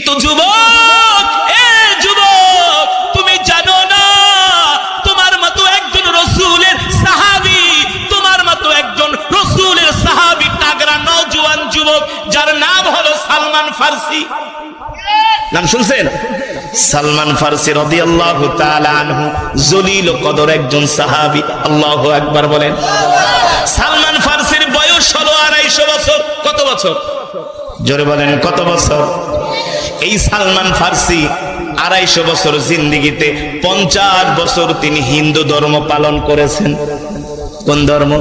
কিন্তু যুবক, যুবক, তুমি জানো না তোমার মতো একজন রাসূলের সাহাবী, তোমার মতো একজন রাসূলের সাহাবী, তাগড়া নওজোয়ান যুবক যার নাম হলো সালমান ফারসি। নাম শুনছেন? সালমান ফারসি রাদিয়াল্লাহু তাআলা আনহু জলিল কদর একজন সাহাবী। আল্লাহু আকবার বলেন। সালমান ফারসির বয়স হলো 250 বছর। কত বছর? জোরে বলেন কত বছর? এই সালমান ফারসি 250 বছর জিন্দেগিতে 50 বছর তিনি হিন্দু ধর্ম পালন করেছেন। কোন ধর্ম?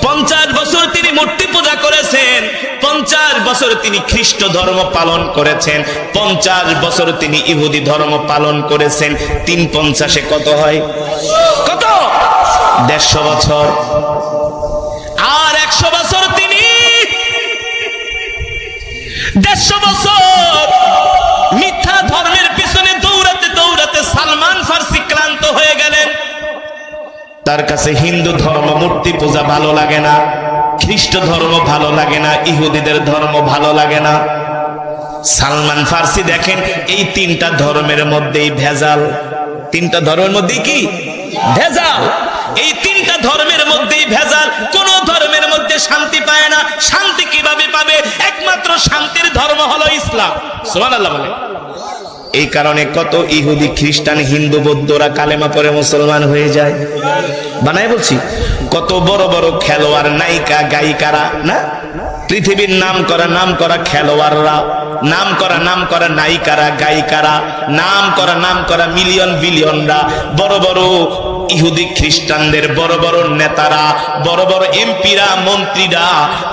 50 বছর তিনি মূর্তি পূজা করেছেন, 50 বছর তিনি খ্রিস্ট ধর্ম পালন করেছেন, 50 বছর তিনি ইহুদি ধর্ম পালন করেছেন। 3×50 কত হয়? কত? 150 বছর। আর 100 বছর তিনি 150 বছর মিথ্যা ধর্মের পিছনে দৌড়াতে দৌড়াতে সালমান ফারসি ক্লান্ত হয়ে গেলেন। তার কাছে হিন্দু ধর্ম মূর্তি পূজা ভালো লাগে না, খ্রিস্ট ধর্ম ভালো লাগে না, ইহুদিদের ধর্ম ভালো লাগে না। সালমান ফারসি দেখেন এই 3টা ধর্মের মধ্যেই ভেজাল। 3টা ধর্মের মধ্যে কি ভেজাল? এই 3টা ধর্মের মধ্যেই ভেজাল। কোন ধর্মের মধ্যে শান্তি পায় না। শান্তি কিভাবে পাবে? একমাত্র শান্তির ধর্ম হলো ইসলাম। সুবহানাল্লাহ বলে। এই কারণে কত ইহুদি, খ্রিস্টান, হিন্দু, বৌদ্ধরা কালেমা পড়ে মুসলমান হয়ে যায়। বানায় বলছি, কত বড় বড় খেলোয়াড়, নায়িকা, গায়িকারা না, পৃথিবীর নাম করা খেলোয়াড়রা, নাম করা নায়িকারা, গায়িকারা, নাম করা মিলিয়ন বিলিয়নরা, বড় বড় ইহুদি খ্রিস্টানদের বড় বড় নেতারা, বড় বড় এমপিরা, মন্ত্রীরা,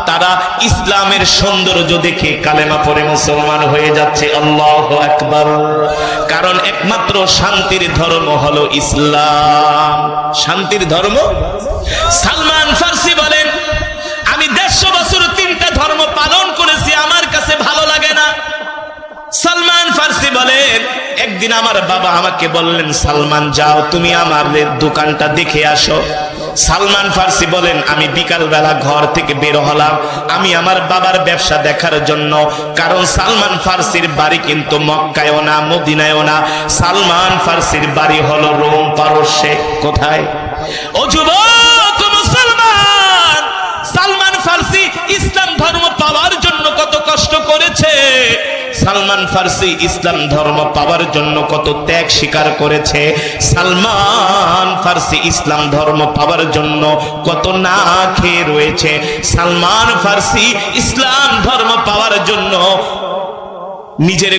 তারা ইসলামের সৌন্দর্য দেখে কালেমা পড়ে মুসলমান হয়ে যাচ্ছে। আল্লাহু আকবার। কারণ একমাত্র শান্তির ধর্ম হলো ইসলাম। শান্তির ধর্ম। সালমান ফারসি বলেন, আমি 150 বছর 3টা ধর্ম পালন করেছি, আমার কাছে ভালো লাগে না। সালমান ফারসি বলেন, একদিন আমার বাবা আমাকে বললেন, সালমান যাও তুমি আমাদের দোকানটা দেখে আসো। সালমান ফারসি বলেন, আমি বিকাল বেলা ঘর থেকে বের হলাম আমি আমার বাবার ব্যবসা দেখার জন্য। কারণ সালমান ফারসির বাড়ি কিন্তু মক্কায়ও না, মদিনায়ও না। সালমান ফারসির বাড়ি হলো রোম, পারস্যে। কোথায়? ও যুবক মুসলমান, সালমান ফারসি ইসলাম ধর্ম পাওয়ার জন্য কত কষ্ট করেছে। সালমান ফারসি ইসলাম ধর্ম পাওয়ার জন্য কত ত্যাগ স্বীকার করেছে। সালমান ফারসি ইসলাম ধর্ম পাওয়ার জন্য কত না খেয়ে রয়েছে। সালমান ফারসি ইসলাম ধর্ম পাওয়ার জন্য নিজের